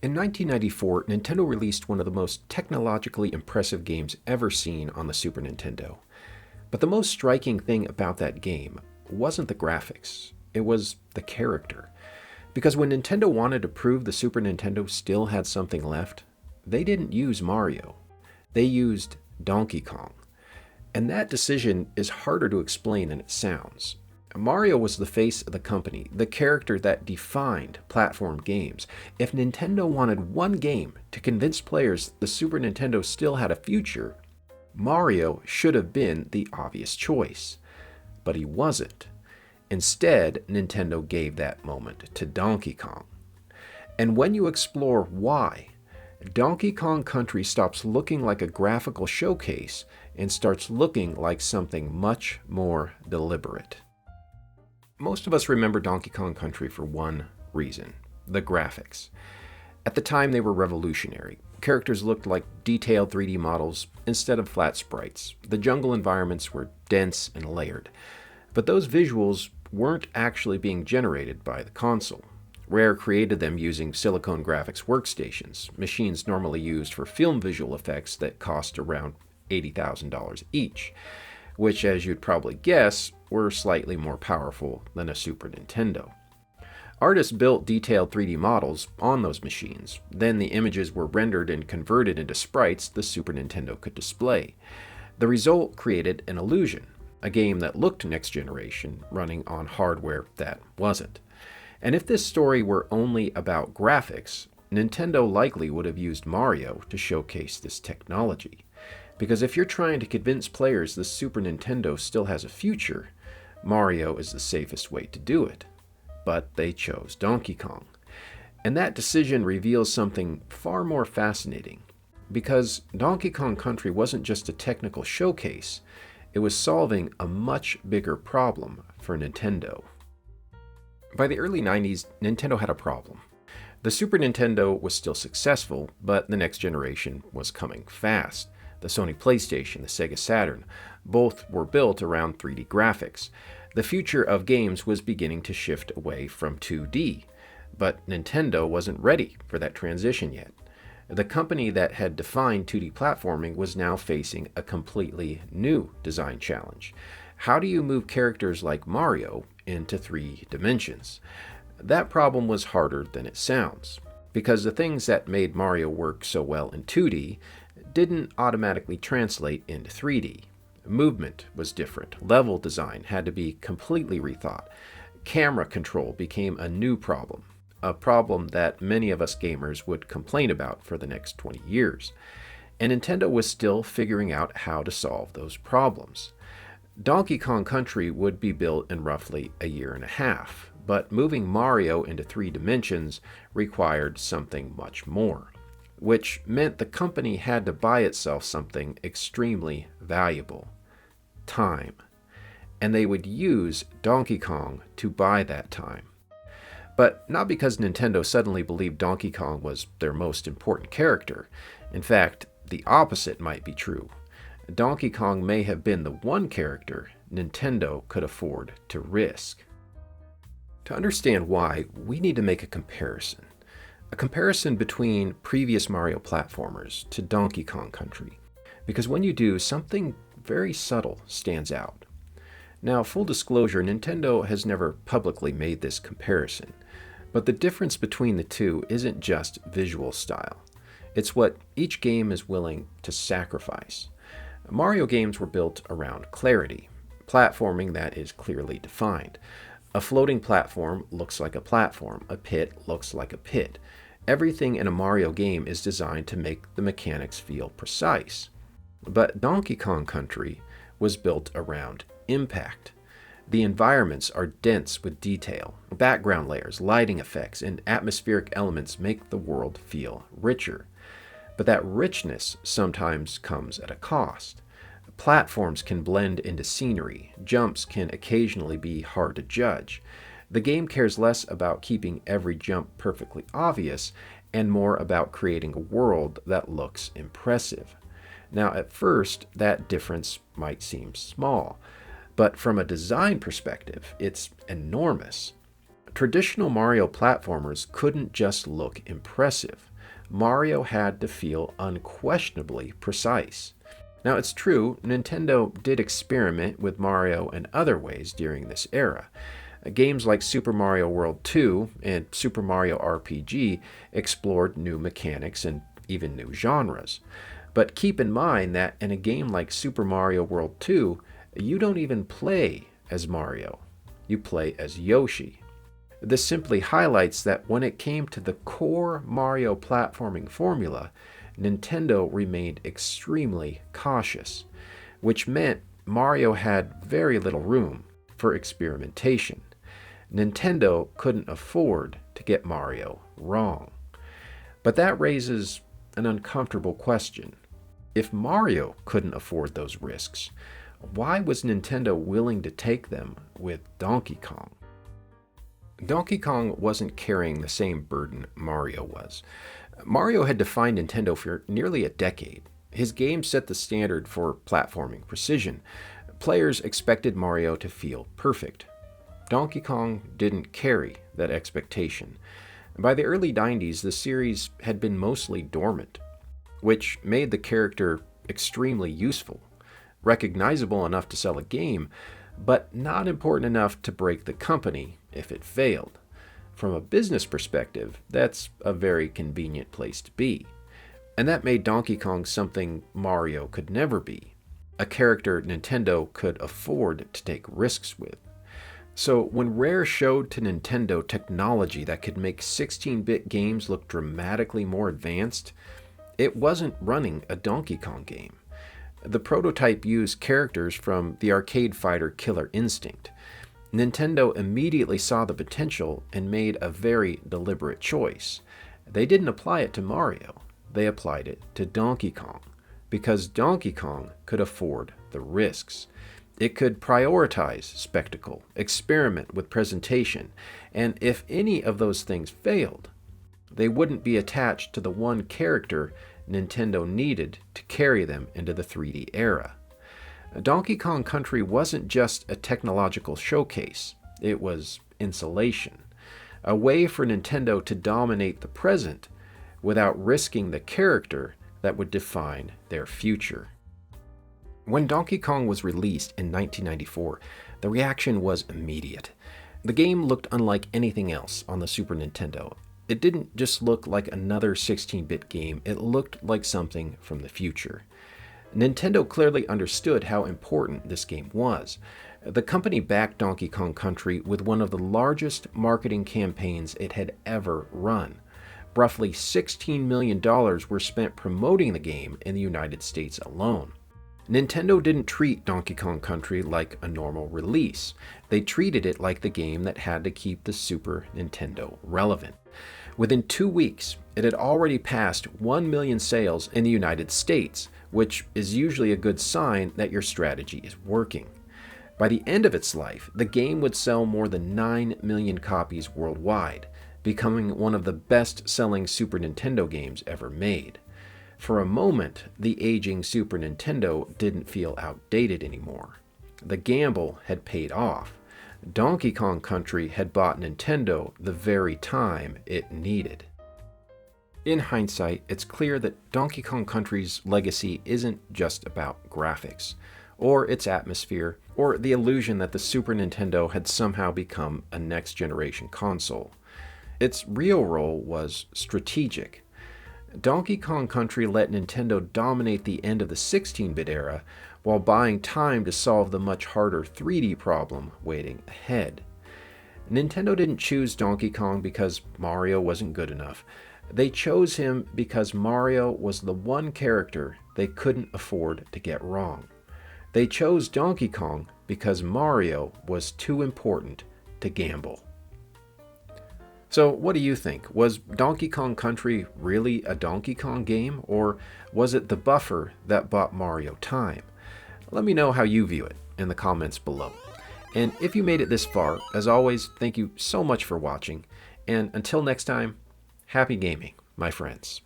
In 1994, Nintendo released one of the most technologically impressive games ever seen on the Super Nintendo. But the most striking thing about that game wasn't the graphics, it was the character. Because when Nintendo wanted to prove the Super Nintendo still had something left, they didn't use Mario. They used Donkey Kong. And that decision is harder to explain than it sounds. Mario was the face of the company, the character that defined platform games. If Nintendo wanted one game to convince players the Super Nintendo still had a future, Mario should have been the obvious choice. But he wasn't. Instead, Nintendo gave that moment to Donkey Kong. And when you explore why, Donkey Kong Country stops looking like a graphical showcase and starts looking like something much more deliberate. Most of us remember Donkey Kong Country for one reason: the graphics. At the time, they were revolutionary. Characters looked like detailed 3D models instead of flat sprites. The jungle environments were dense and layered. But those visuals weren't actually being generated by the console. Rare created them using Silicon Graphics workstations, machines normally used for film visual effects that cost around $80,000 each, which, as you'd probably guess, were slightly more powerful than a Super Nintendo. Artists built detailed 3D models on those machines. Then the images were rendered and converted into sprites the Super Nintendo could display. The result created an illusion, a game that looked next generation, running on hardware that wasn't. And if this story were only about graphics, Nintendo likely would have used Mario to showcase this technology. Because if you're trying to convince players the Super Nintendo still has a future, Mario is the safest way to do it. But they chose Donkey Kong. And that decision reveals something far more fascinating. Because Donkey Kong Country wasn't just a technical showcase, it was solving a much bigger problem for Nintendo. By the early 90s, Nintendo had a problem. The Super Nintendo was still successful, but the next generation was coming fast. The Sony PlayStation, the Sega Saturn, both were built around 3D graphics. The future of games was beginning to shift away from 2D, but Nintendo wasn't ready for that transition yet. The company that had defined 2D platforming was now facing a completely new design challenge. How do you move characters like Mario into 3 dimensions? That problem was harder than it sounds, because the things that made Mario work so well in 2D didn't automatically translate into 3D. Movement was different. Level design had to be completely rethought. Camera control became a new problem, a problem that many of us gamers would complain about for the next 20 years. And Nintendo was still figuring out how to solve those problems. Donkey Kong Country would be built in roughly a year and a half, but moving Mario into 3 dimensions required something much more, which meant the company had to buy itself something extremely valuable: time. And they would use Donkey Kong to buy that time. But not because Nintendo suddenly believed Donkey Kong was their most important character. In fact, the opposite might be true. Donkey Kong may have been the one character Nintendo could afford to risk. To understand why, we need to make a comparison. A comparison between previous Mario platformers to Donkey Kong Country. Because when you do, something very subtle stands out. Now, full disclosure, Nintendo has never publicly made this comparison, but the difference between the two isn't just visual style. It's what each game is willing to sacrifice. Mario games were built around clarity, platforming that is clearly defined. A floating platform looks like a platform, a pit looks like a pit. Everything in a Mario game is designed to make the mechanics feel precise. But Donkey Kong Country was built around impact. The environments are dense with detail. Background layers, lighting effects, and atmospheric elements make the world feel richer. But that richness sometimes comes at a cost. Platforms can blend into scenery. Jumps can occasionally be hard to judge. The game cares less about keeping every jump perfectly obvious and more about creating a world that looks impressive. Now, at first, that difference might seem small, but from a design perspective, it's enormous. Traditional Mario platformers couldn't just look impressive. Mario had to feel unquestionably precise. Now, it's true, Nintendo did experiment with Mario in other ways during this era. Games like Super Mario World 2 and Super Mario RPG explored new mechanics and even new genres. But keep in mind that in a game like Super Mario World 2, you don't even play as Mario. You play as Yoshi. This simply highlights that when it came to the core Mario platforming formula, Nintendo remained extremely cautious, which meant Mario had very little room for experimentation. Nintendo couldn't afford to get Mario wrong. But that raises an uncomfortable question. If Mario couldn't afford those risks, why was Nintendo willing to take them with Donkey Kong? Donkey Kong wasn't carrying the same burden Mario was. Mario had defined Nintendo for nearly a decade. His game set the standard for platforming precision. Players expected Mario to feel perfect. Donkey Kong didn't carry that expectation. By the early 90s, the series had been mostly dormant, which made the character extremely useful, recognizable enough to sell a game, but not important enough to break the company if it failed. From a business perspective, that's a very convenient place to be. And that made Donkey Kong something Mario could never be, a character Nintendo could afford to take risks with. So when Rare showed to Nintendo technology that could make 16-bit games look dramatically more advanced, it wasn't running a Donkey Kong game. The prototype used characters from the arcade fighter Killer Instinct. Nintendo immediately saw the potential and made a very deliberate choice. They didn't apply it to Mario, they applied it to Donkey Kong, because Donkey Kong could afford the risks. It could prioritize spectacle, experiment with presentation, and if any of those things failed, they wouldn't be attached to the one character Nintendo needed to carry them into the 3D era. Donkey Kong Country wasn't just a technological showcase, it was insulation, a way for Nintendo to dominate the present without risking the character that would define their future. When Donkey Kong was released in 1994, the reaction was immediate. The game looked unlike anything else on the Super Nintendo. It didn't just look like another 16-bit game, it looked like something from the future. Nintendo clearly understood how important this game was. The company backed Donkey Kong Country with one of the largest marketing campaigns it had ever run. Roughly $16 million were spent promoting the game in the United States alone. Nintendo didn't treat Donkey Kong Country like a normal release. They treated it like the game that had to keep the Super Nintendo relevant. Within 2 weeks, it had already passed 1 million sales in the United States, which is usually a good sign that your strategy is working. By the end of its life, the game would sell more than 9 million copies worldwide, becoming one of the best-selling Super Nintendo games ever made. For a moment, the aging Super Nintendo didn't feel outdated anymore. The gamble had paid off. Donkey Kong Country had bought Nintendo the very time it needed. In hindsight, it's clear that Donkey Kong Country's legacy isn't just about graphics, or its atmosphere, or the illusion that the Super Nintendo had somehow become a next-generation console. Its real role was strategic. Donkey Kong Country let Nintendo dominate the end of the 16-bit era while buying time to solve the much harder 3D problem waiting ahead. Nintendo didn't choose Donkey Kong because Mario wasn't good enough. They chose him because Mario was the one character they couldn't afford to get wrong. They chose Donkey Kong because Mario was too important to gamble. So what do you think? Was Donkey Kong Country really a Donkey Kong game, or was it the buffer that bought Mario time? Let me know how you view it in the comments below. And if you made it this far, as always, thank you so much for watching. And until next time, happy gaming, my friends.